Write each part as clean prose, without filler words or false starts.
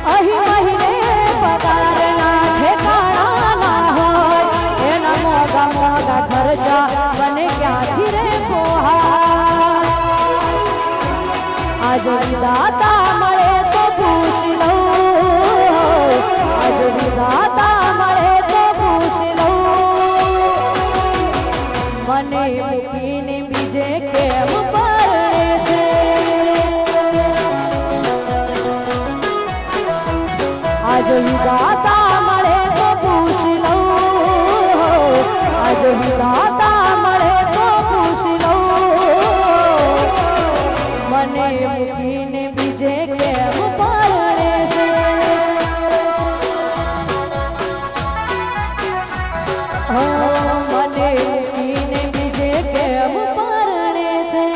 અહીં મહિને પગારના ઠેકાણા ના હોય એના મોગા મોગા ખર્ચા મને ક્યાંથી રે પોહાય આજ વિધાતા મળે તો પૂછી લઉં આજ વિધાતા મળે તો પૂછી લઉં મને મૂકીને બીજે કેમ પરણે છે આજ વિધાતા મળે તો પૂછી લઉં આજ વિધાતા મળે તો પૂછી લઉં મને મૂકીને બીજે કેમ પરણે છે મને મૂકીને બીજે કેમ પરણે છે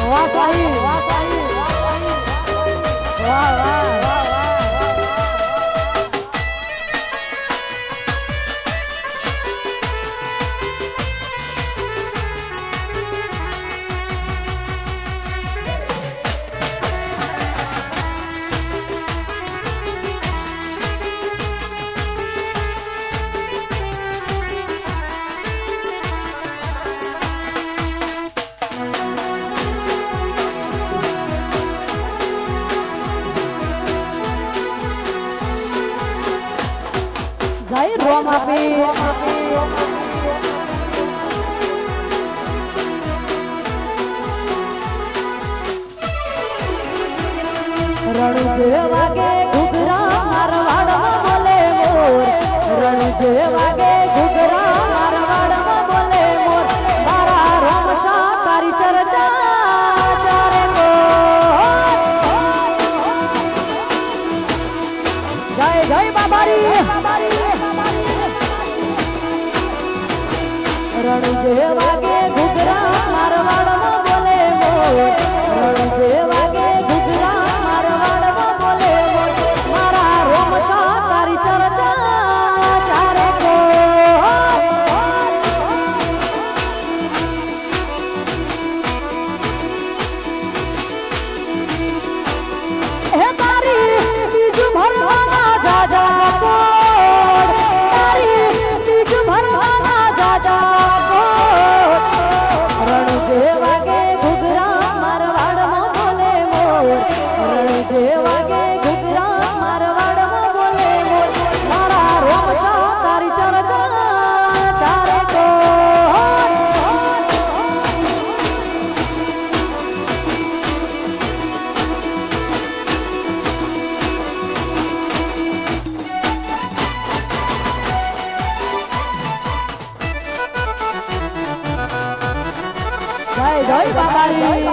વાહ સાહેબ વાહ સાહેબ વાહ વાહ જય રોમાપી રણુ જે વાગે ઘૂઘરા મારવાડમાં બોલે મોર રણુ જે વાગે ઘૂઘરા મારવાડમાં બોલે મોર મારા રોમશા તારી ચર્ચા ચારે કો જય જય બાબારી રણુ જે વાગે ઘૂઘરા મારવાડમાં બોલે મોર રણુ જે વાગે ઘૂઘરા મારવાડમાં બોલે મોર મારા રોમશા તારી ચર્ચા ચારે કો હે તારી બીજું ભરવાના જાજા કોડ તારી બીજું ભરવાના જાજા જે વાગે ઘૂઘરા મારવાડમાં બોલે મોર રણ જે વાગે ઘૂઘરા મારવાડમાં બોલે મોર મારા રોમશા તારી ચર્ચા ચારે કો જય જય બાબારી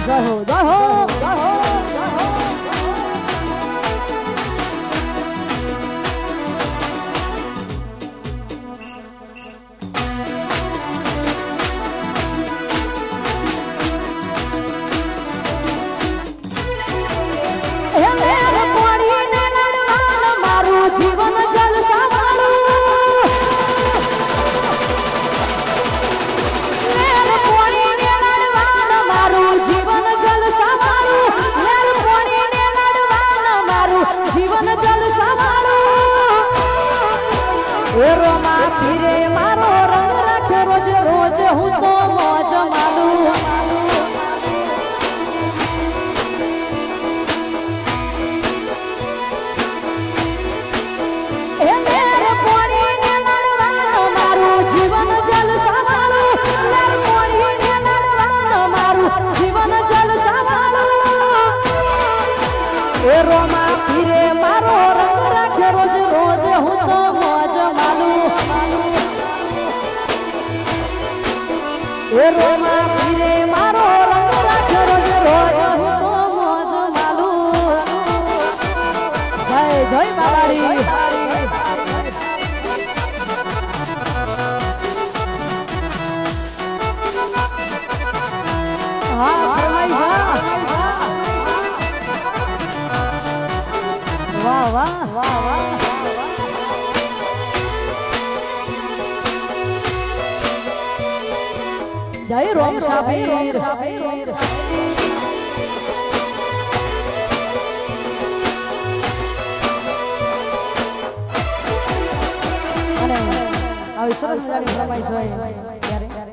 જય હો જય હો જય હો જીવન જલસા વાળું લેર પોણીને નડવાન મારું જીવન જલસા વાળું લેર પોણીને નડવાન મારું જીવન જલસા વાળું એ રોમા ફીરે મારો રંગ રાખે રોજ રોજ હું તો મોજ માલું જીવન જલસા વાળું લેર પોણીને નડવાન મારું જીવન જલસા વાળું એ રોમા ફીરે મારો રંગ રાખે રોજ રોજ હું તો મોજ માલું એ રોમા પીરે મારો રંગ રાખ્યો રોજ રોજ હું તો મોજ માલું જય જય બાબારી હા ફરમાઈ વાહ વાહ વાહ વાહ જય રોમ સાબીર અને આવી સરસ મજાની ફરમાઈશ હોય ત્યારે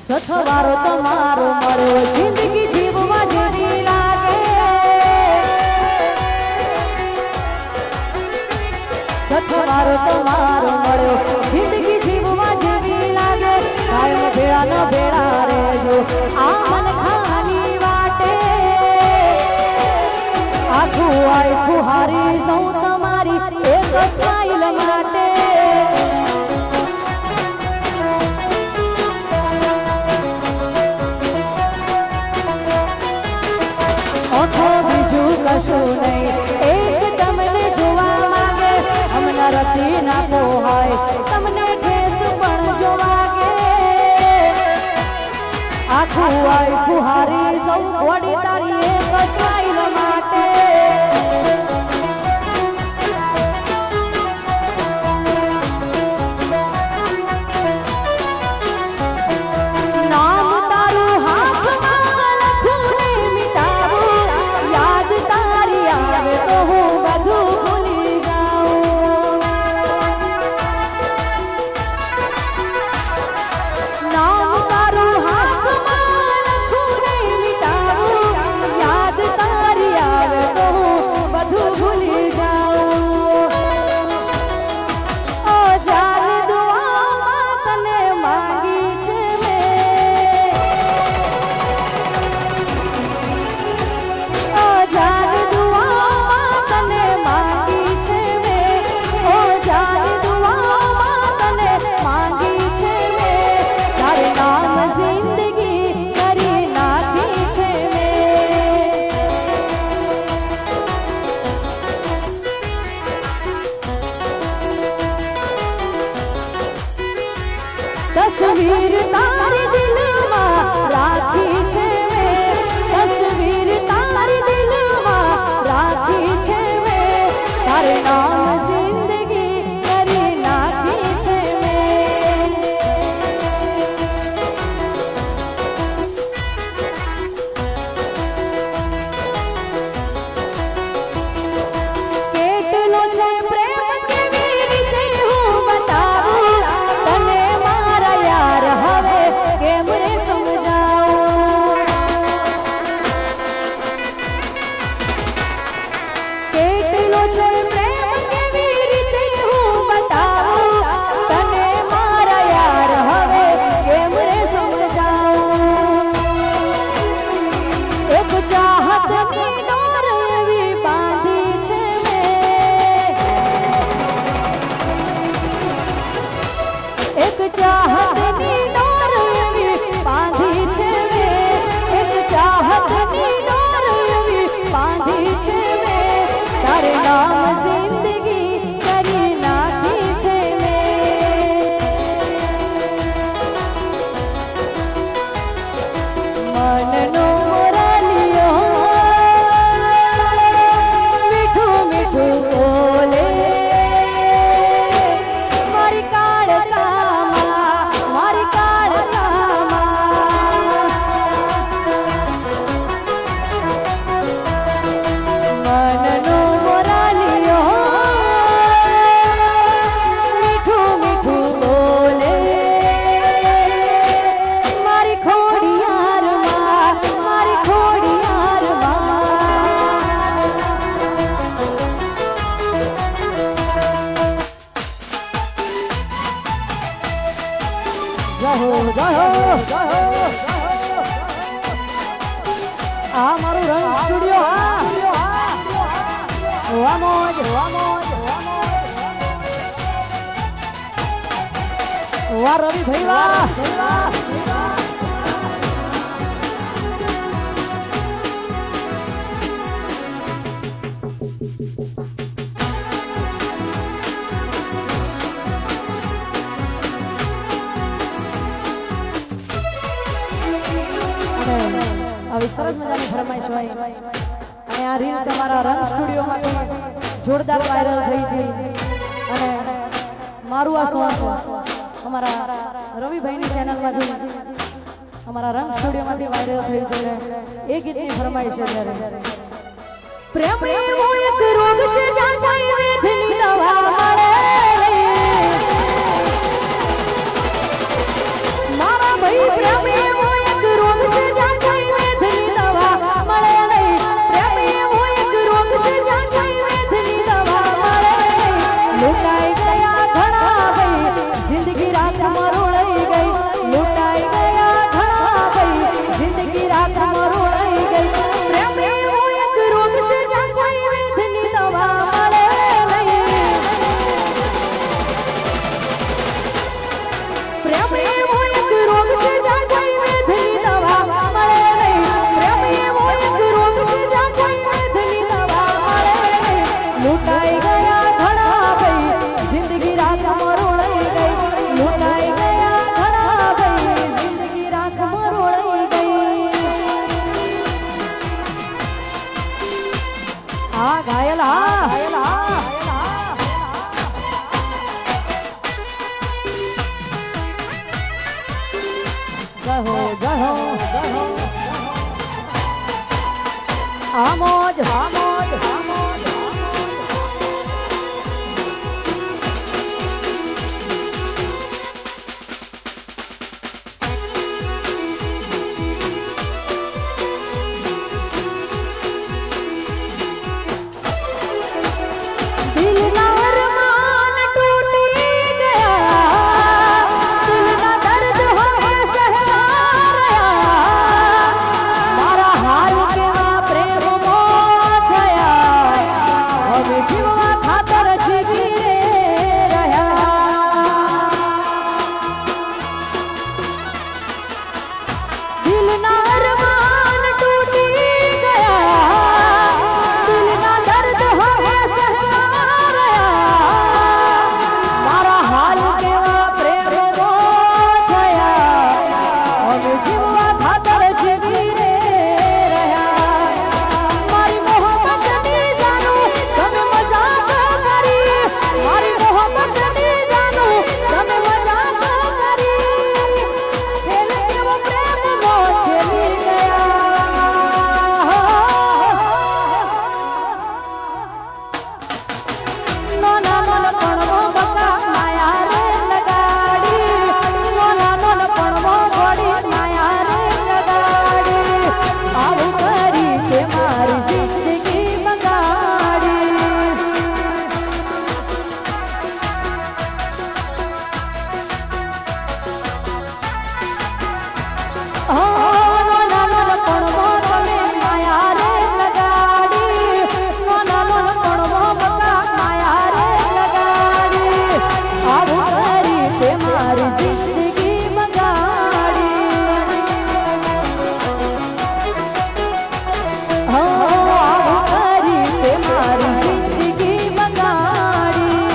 સથવારો તમારો મળ્યો જિંદગી જીવવા જેવી લાગે સથવારો તમારો મળ્યો જિંદગી જીવવા જેવી લાગે કાયમ ભેળા ન ભેળા રહેજો આ મન ખાની વાટે આખું આખું હારી સૌ તમારી એક સ્માઈલ માટે બીજું કશું નહીં એક તમને જોવા માંગે હમણાં રતી ના પોહાય તમને ઠેસ પણ જોવાગે આખું આખું હારી સૌ વડી તારી એક સ્માઈલ માટે નામ તારું હાથમાં લખું ને મિટાવું યાદ તારી આવે તો હું બધું ભૂલી જાઉં નામ તારું હાથમાં લખું ને મિટાવું યાદ તારી આવે તો હું બધું ભૂલી જાઉં ઓ જાન દુઆમાં તને માંગી છે ઓ જાન દુઆમાં તને માંગી છે ઓ જાન દુઆમાં તને માંગી છે તારે નામ જિંદગી કરી નાખી છે તસવીર તારી દિલમાં રાખી છે તસવીર તારી દિલમાં રાખી છે તારે નામ જિંદગી કરી નાખી છે કેટલો છે પ્રેમ કેવી રીતે હું બતાવું તને મારા યાર હવે કેમ રે સમજાવું કેટલો છે પ્રેમ કેવી રીતે હું બતાવું તને મારા યાર હવે કેમ રે સમજાવું એક ચાહતની ડોર એવી બાંધી છે એક ચાહતની ડોર એવી બાંધી છે એક ચાહતની ડોર એવી બાંધી છે તારે નામ જિંદગી કરી નાખી છે મનનો મોરાલિયો મીઠું મીઠું બોલે મારી કાળકામાં મારી કાળકામાં મનનો મોરાલિયો મીઠું મીઠું બોલે મારી ખોડિયારમાં મારી ખોડિયારમાં જય હો આ મારું રંગ સ્ટુડિયો હોવા મોજ વાહ રવિ ભાઈ વાહ આવી સરસ મજાની ફરમાઈશ હોય અને આ રીલ્સ અમારા રંગ સ્ટુડિયોમાંથી જોરદાર વાયરલ થઈ હતી અને મારું આ સોંગ અમારા રવિભાઈની ચેનલમાંથી અમારા રંગ સ્ટુડિયોમાંથી વાયરલ થઈ હતું એ ગીતની ફરમાઈશ છે ત્યારે પ્રેમ એવો એક રોગ છે જ્યાં કોઈ વેદની દવા મળે મારા ભાઈ પ્રેમ એવો એક રોગ છે જ્યાં કોઈ વેદની દવા મળે નહીં પ્રેમ એવો એક રોગ છે જ્યાં કોઈ વેદની દવા મળે લૂંટાઈ ગયા ઘણા ભાઈ જિંદગી રાખમાં રોળાઈ ગઈ લૂંટાઈ ગયા ઘણા ભાઈ જિંદગી રાખમાં રોળાઈ ગઈ પ્રેમ એવો એક રોગ છે જ્યાં કોઈ વેદની દવા મળે નહીં પ્રેમ એવો એક રોગ છે જ્યાં કોઈ વેદની દવા મળે નહીં પ્રેમ એવો એક રોગ છે જ્યાં કોઈ વેદની દવા મળે નહીં લૂંટાઈ ગયા ઘણા ભાઈ જિંદગી રાખમાં રોળાઈ ગઈ લૂંટાઈ ગયા ઘણા ભાઈ જિંદગી રાખમાં રોળાઈ ગઈ હા ઘાયલ હા જય હો જય હો આમોજ આમોજ આમોજ દિલના અરમાન તૂટી ગયા દિલના દર્દ હવે સહેલા રહ્યા મારા હાલ કેવા પ્રેમમાં થયા હવે જીવવા ખાતર જીવી રે રહ્યા દિલના અરમાન તૂટી ગયા દિલના દર્દ હવે સહેલા રહ્યા મારા હાલ કેવા પ્રેમમાં થયા હવે જીવવા ખાતર જીવી રે રહ્યા મારી મોહબ્બતની જાનું તમે મજાક કરી મારી મોહબ્બતની જાનું તમે મજાક કરી ખેલ કેવો પ્રેમમાં ખેલી ગયા નોના નોન પણવો બકા માયા રે લગાડી નોના નોન પણવો ઘોડી માયા રે લગાડી આવું કરી કે મારી જિંદગી બગાડી નોના નોન પણવો તમે માયા રે લગાડી નોના નોન પણવો બકા માયા રે લગાડી આવું કરી તે મારી જિંદગી બગાડી આવું કરી તે મારી જિંદગી બગાડી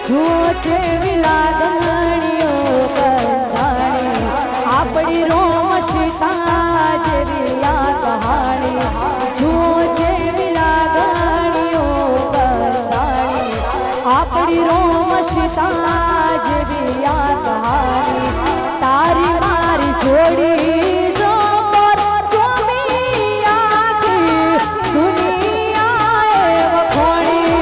જો જેવી લાગણીઓ કરવાની આપણી રોમ સીતા જેવી આ કહાણી જો જેવી લાગણીઓ કરવાની આપણી રોમ સીતા જેવી આ કહાણી તારી મારી જોડી જો પર જોમી આખી દુનિયાએ વખોણી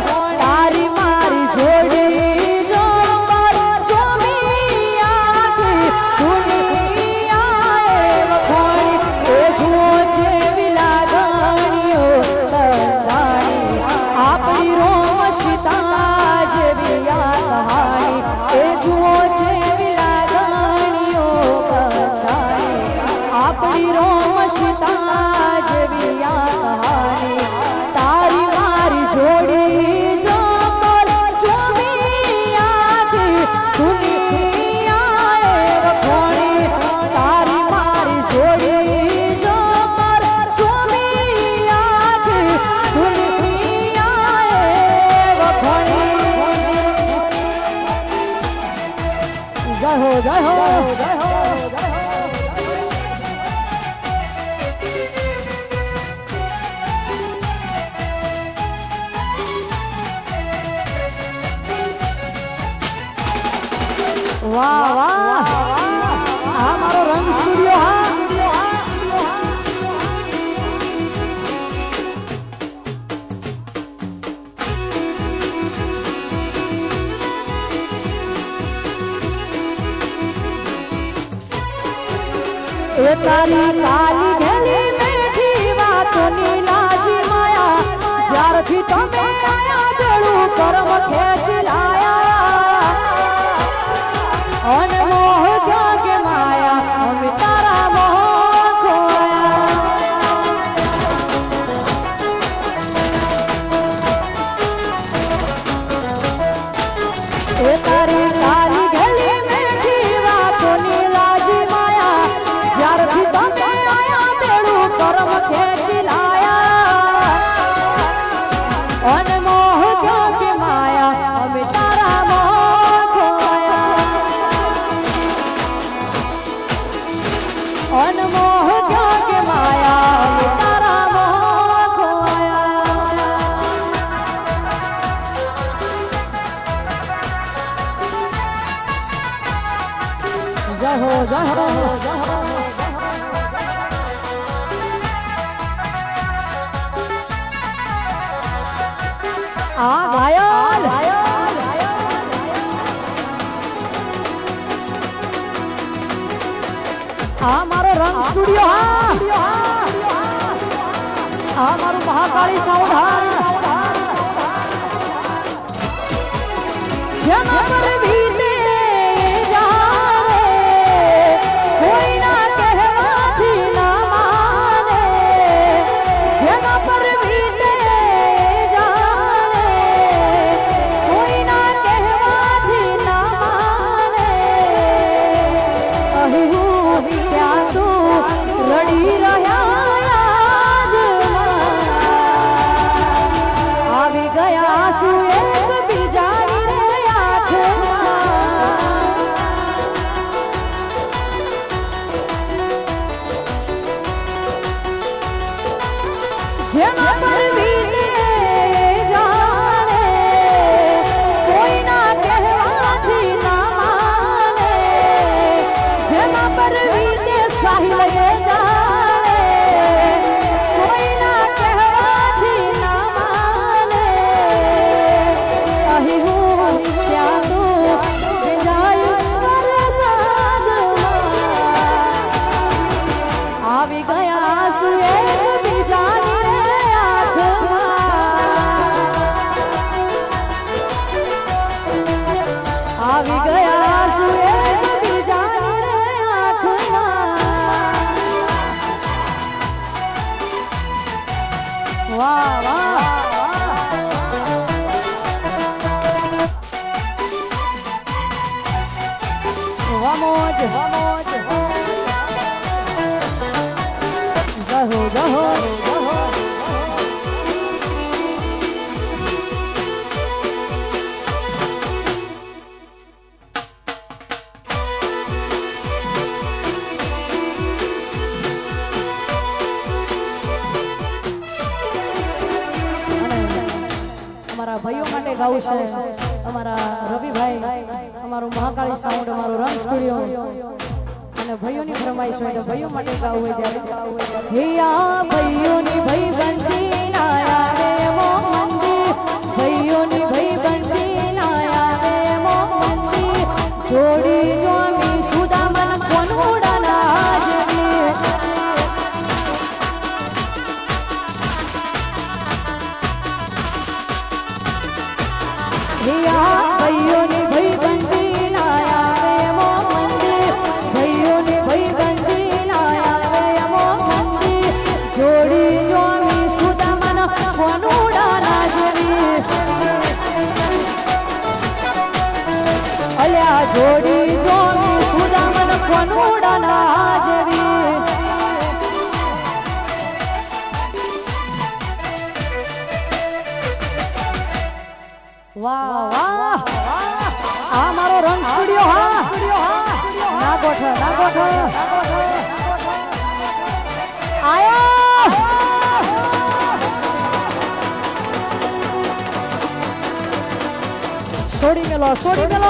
જેવી આ કહાની તારી મારી જોડી જો કર જોમી આખી દુનિયાએ વખોણી તારી મારી જોડી જો કર જોમી આખી દુનિયાએ વખોણી જય હો જય હો જય હો વાહ વાહ આ મારો રંગ સ્ટુડિયો હા એ તારી કાલી ઘેલી મેઠી વાતોની લાજી માયા જ્યારથી તમે આયા બેડું કરમ ખેંચી લાયા અને મોહ ક્યાં કે માયા અમે તારા મોહ ખોયા એ તારી કાલી ઘેલી મેઠી વાતોની લાજી માયા જ્યારથી તમે આયા બેડું કરમ ખેંચી લાયા અને મોહ ક્યાં કે માયા અમે તારા મોહ ખોયા અનમોહ ક્યાં કે માયા અમે તારા મોહ ખોયા જય હો જય હો જય હો આ ઘાયલ આ મારો રંગ સ્ટુડિયો હા આ મારું મહાકાળી સાઉન્ડ હા જેના પર વીતે જાણે કોઈના કહેવાથી ના માને જેના પર વીતે જાણે કોઈના કહેવાથી ના માને અહીં ત્યાં તું રડી રહ્યા યાદમાં આવી ગયા આંસુ એક બીજાની રે આંખમાં જેના પર વીતે જાણે કોઈના કહેવાથી ના માને જેના પર વીતે સાહિલ જાણે કોઈના કહેવાથી ના માને અહીં હું ત્યાં તું વિદાય કરે સાજમાં આવી ગયા આંસુ એક બીજાની રે આંખમાં આવી ગયા આંસુ એક બીજાની રે આંખમાં વાહ વાહ વામોજ વામોજ જહો જહો અમારા ભાઈઓ માટે ગાવું છે અમારા રવિભાઈ અમારું મહાકાળી સાઉન્ડ અમારું રંગ સ્ટુડિયો અને ભાઈઓની ફરમાઈશ હોય તો ભાઈઓ માટે ગાવું હોય ત્યારે હે આ ભાઈઓની ભાઈ બંધી ના આવે મો મંદી ભાઈઓની ભાઈ બંધી ના આવે મો મંદી જોડી જોમી સુદામન કોન ઉડાના જેવી હે આ ભાઈઓની ભાઈ બંધી ના આવે મો મંદી ભાઈઓની ભાઈ બંધી ના આવે મો મંદી જોડી જોડી જોની સુદામન કોનુડાના જેવી વાહ વાહ આ મારો રંગ સ્ટુડિયો હા ના ગોઠ આયો છોડી મેલો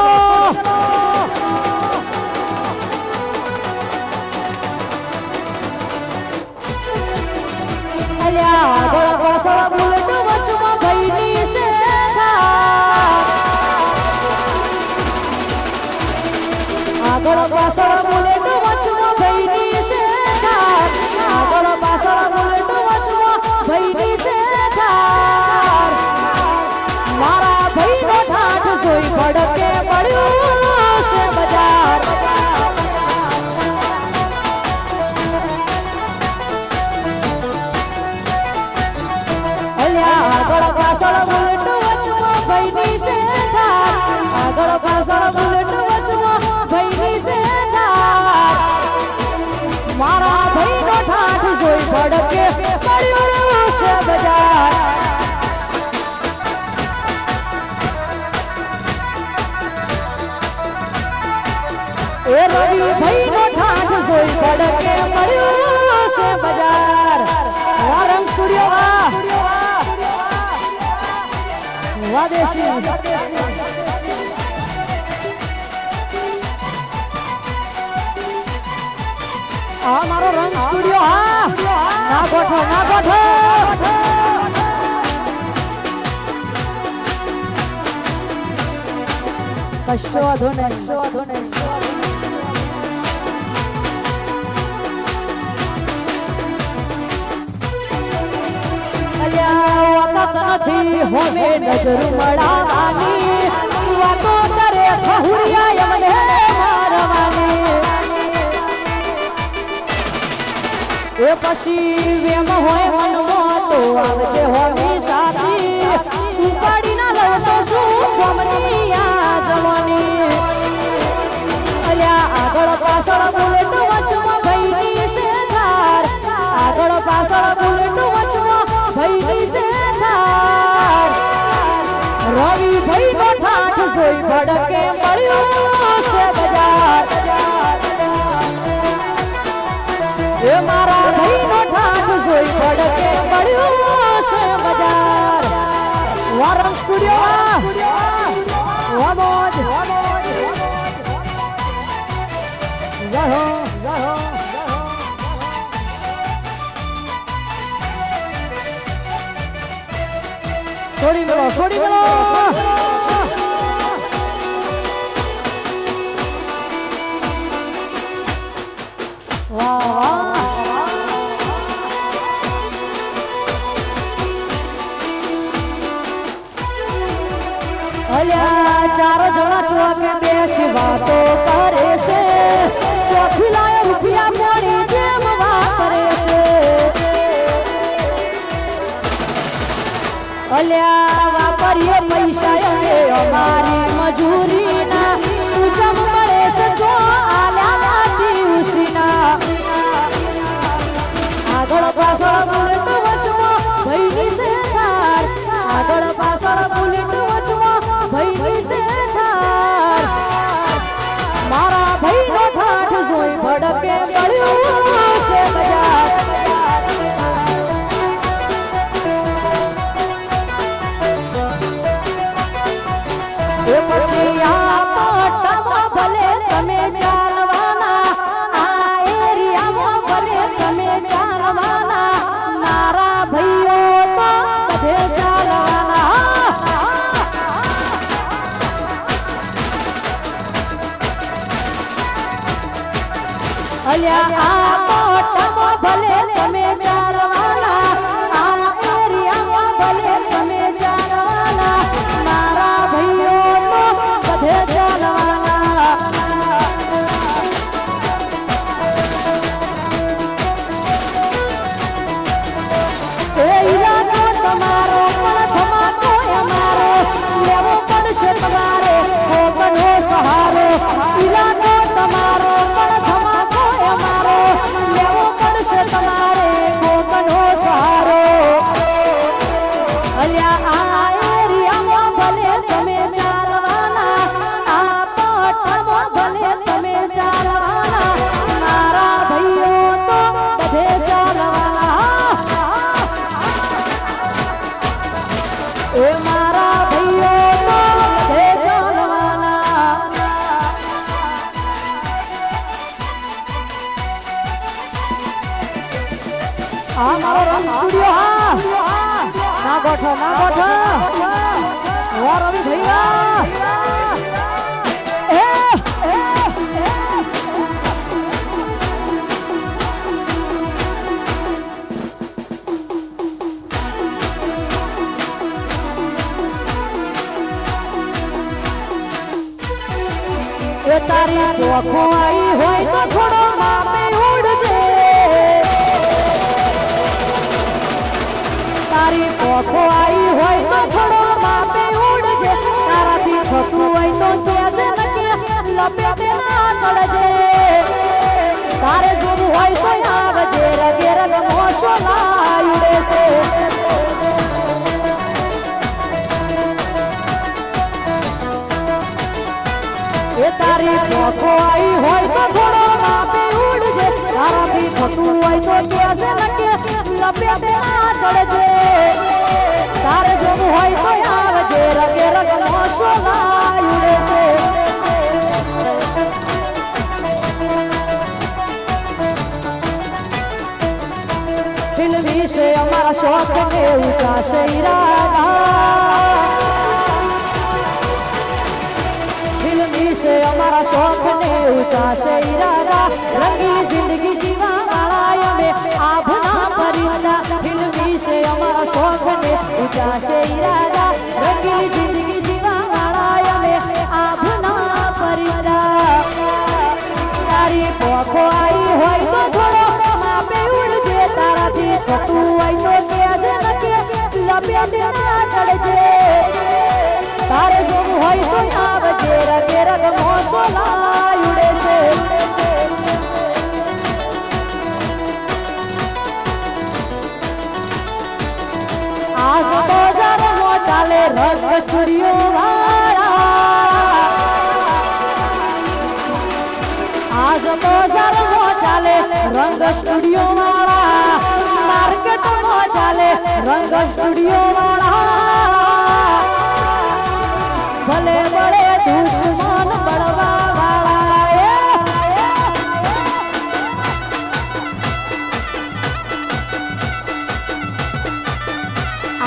અલ્યા ગોળા પાછળ બુલેટ વચમાં ભઈની છે આગળ પાછળ બુલેટ વચમાં ભઈની છે આગળ પાછળ બુલેટ વચમાં ભઈની છે મારા ભઈનો ઠાઠ જોઈ ભડકે પડ્યું છે બજાર અલ્યા આગળ પાછળ બુલેટ વચમાં ભઈની છે આગળ પાછળ બુલેટ વચમાં ભઈની છે મારા ભઈનો ઠાઠ જોઈ ભડકે પડ્યું છે બજાર એ રવિ ભઈનો ઠાઠ જોઈ ભડકે પડ્યું છે બજાર રંગ સ્ટુડિયો વાહ દેશી આ મારો રંગ સ્ટુડિયો હા ના ગોઠો કશો વાંધો નહીં નથી હોમે નજર મળાવાની વાતો કરે ખહુરિયા એમને મારવાની એ પછી વેમ હોય મનમાં તો આવજે હોમી સાથી ઉપાડી ના લડતો શું ગમની આ જવાની અલ્યા આગળ પાછળ બુલેટ વચમાં ભઈની છે ધાર આગળ પાછળ બુલેટ વચમાં ભઈની છે ધાર રવિ ભઈનો ઠાઠ જોઈ ભડકે મળ્યું છે બજાર એ મારા ભઈનો ઠાઠ જોઈ ભડકે પડ્યું છે બજાર વારમ સ્ટુડિયો વામોજ જહો છોડી મેલો વાહ અલ્યા ચાર જણા ચોકે બેસી વાતો કરે છે ચોથી લાય રૂપિયા મોડી જેમ વાપરે છે અલ્યા વાપરીએ પૈસા અમે અમારી મજૂરીના ઉજમ મળે છે જો આલ્યા નથી ઉસીના આગળ પાછળ બુલેટ વચમાં ભઈની છે ધાર આગળ પાછળ બુલેટ વચમાં ભઈની છે ધાર મારા ભઈનો ઠાઠ જોઈ ભડકે પડ્યું છે બજાર એ પછી આ પટ્ટામાં ભલે તમે ચાલવાના આ એરિયામાં ભલે તમે ચાલવાના મારા ભાઈઓ તો બધે ચાલવાના અલ્યા આ પટ્ટામાં ભલે તમે ચાલવાના આ એરિયામાં ભલે તમે ચાલવાના મારા ભાઈઓ બધે ચાલવાના એ ઈરાદો તમારો પણ ધમાકો અમારો લેવો પડશે તમારે કોકનો સહારો ગોઠો ના ગોઠો ઓ રવિ ભૈયા એ તારી પોખો આવી હોય તો થોડો માપે ઉડજે તારી પોખો આવી હોય તો થોડો માપે ઉડજે તારાથી થતું હોય તો કેજે નકે લપેટે ના ચડજે તારે જોવું હોય તો આવજે રગે રગ મોસો ના ઉડે છે એ તારી પોખો આવી હોય તો થોડો માપે ઉડજે તારાથી થતું હોય તો કેજે નકે લપેટે ના ચડજે તારે જોવું હોય તો આવજે રગે રગ મોસો ના ઉડે છે ફિલ્મી છે અમારા શોખ ને ઊંચા છે ઈરાદા से हमारा शौक ने ऊंचा से इरादा रंगी जिंदगी जीवा वाला में आभना परिंदा फिल्मी से हमारा शौक ने ऊंचा से इरादा रंगीली जिंदगी जीवा वाला में आभना परिंदा तारी पोखो आई હોય તો થોડો માપે ઉડજે તારાથી થતું હોય તો કેજે નકે લપેટે ના ચડજે તારે જોવું હોય તો આવજે રગે રગ મોસો ના ઉડે છે આજ બજારમાં ચાલે રંગ સ્ટુડિયો વાળા આજ બજારમાં ચાલે રંગ સ્ટુડિયો વાળા માર્કેટમાં ચાલે રંગ સ્ટુડિયો વાળા ભલે બળે દુશ્મન બળવા વાળા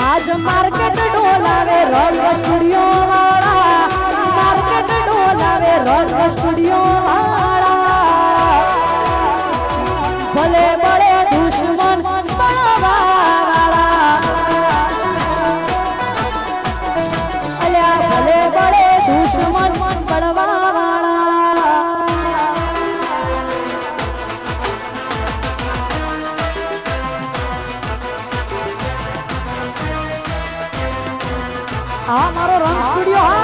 આજ માર્કેટ ડોલાવે રંગ સ્ટુડિયો વાળા માર્કેટ ડોલાવે રંગ સ્ટુડિયો વાળા ભલે બળે દુશ્મન બળવા વાળા અલ્યા ભલે બળે દુશ્મન બળવા વાળા આ મારો રંગ સ્ટુડિયો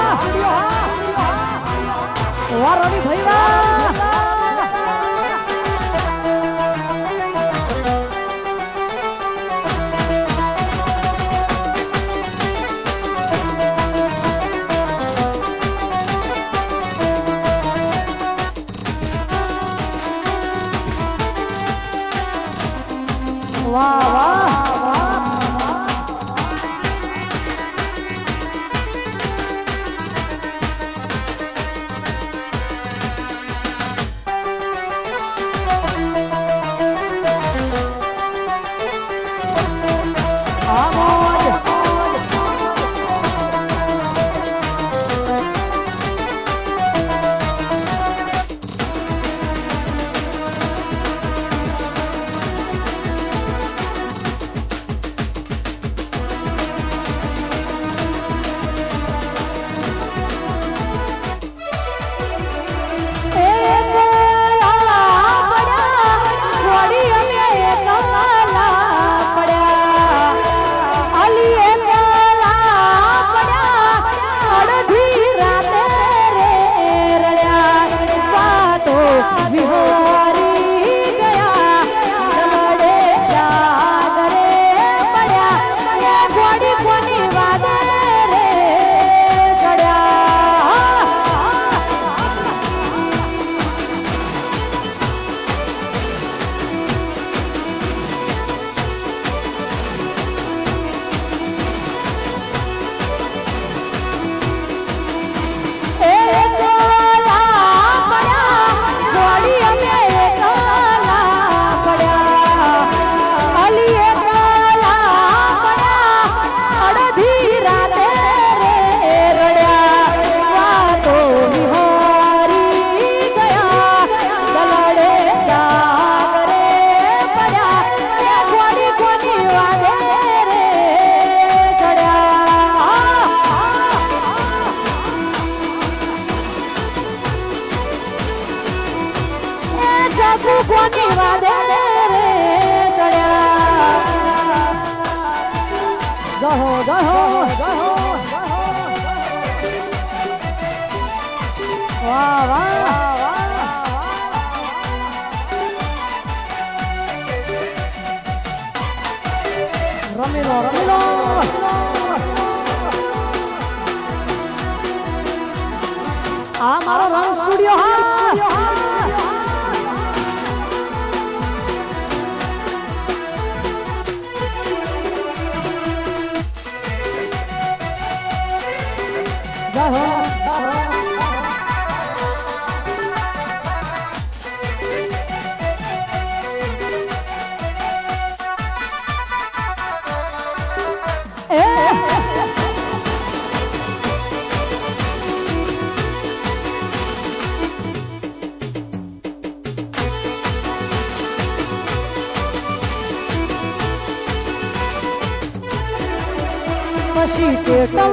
હા રવિ ભૈયા વાહ વાહ કોની વાદે રે ચડ્યા જહો જહો વાહ વાહ રમી લો આ મારો રંગ સ્ટુડિયો હા પછી કેટલો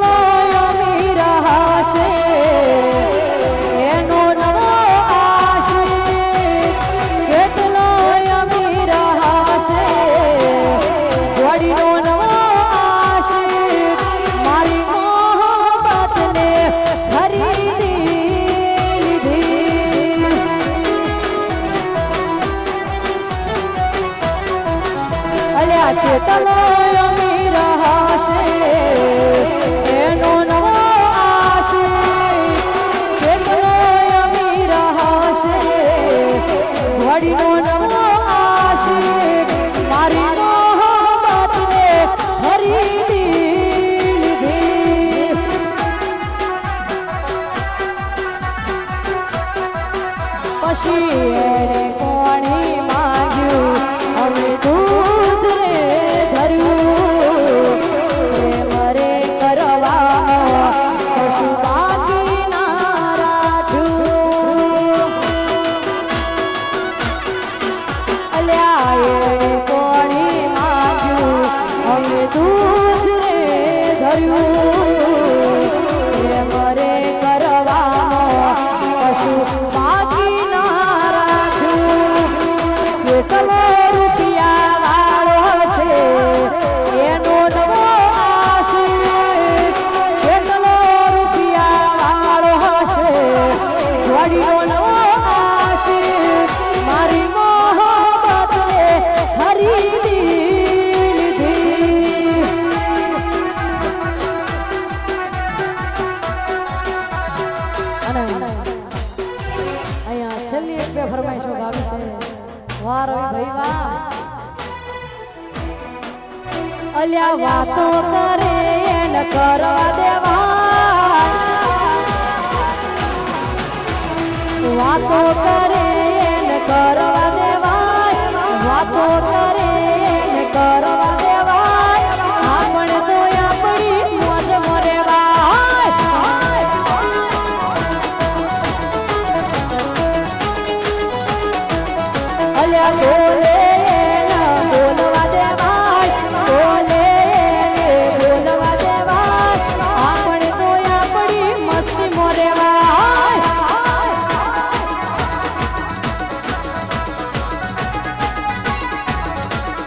અમીર હશે એનો નવો આશિક કેટલો અમીર હશે જોડીનો નવો આશિક મારી મોહબ્બતને ખરીદી લીધી અલ્યા કેટલો અમીર હશે એનો નવો આશિક કેટલો અમીર હશે ઘડીનો નવો આશિક મારી મોહબ્બતને ખરીદી લીધી પછી એને કોણી માંગ્યું હવે દૂધ રે ધર્યું અલ્યા વાતો કરે ન કરવા દેવા વાતો કરે ન કરવા દેવાય વાતો કરે ન કરવા દેવાય આપણે તો આપણી મોજ મરેવાય અલ્યા બોલે બોલવા દેવાય બોલે બોલવા દેવાય આપણે તો આપણી મસ્તી મોરેવાય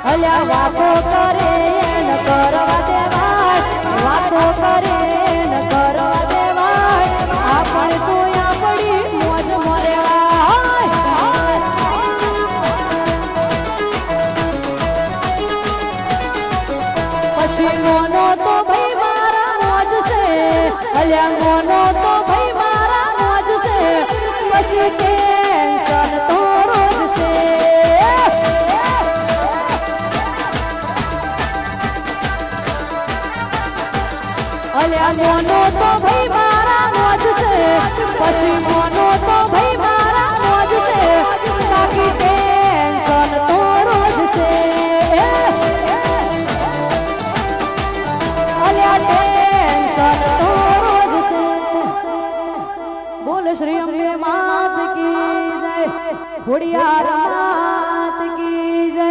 અલ્યા વાતો કરે ન કરવા દેવાય વાતો કરે ન કરવા દેવાય આપણે તો આપણી મોજ મોરેવાય પછી મોનો તો ભાઈ મારા મોજ છે અલ્યા મોનો તો ભાઈ મારા મોજ છે પછી ટેન્શન તો રોજ છે અલ્યા મોનો તો ભાઈ મારા મોજ છે પછી મોનો તો ભાઈ મારા મોજ છે બાકી ટેન્શન તો રોજ છે અલ્યા ટેન્શન તો રોજ છે બોલ શ્રી અંબે માત કી જય ખોડિયાર માત કી જય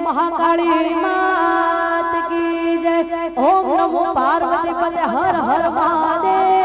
મહાકાળી માત કી જય ઓમ નમો પાર્વતી પતે હર હર મહાદેવ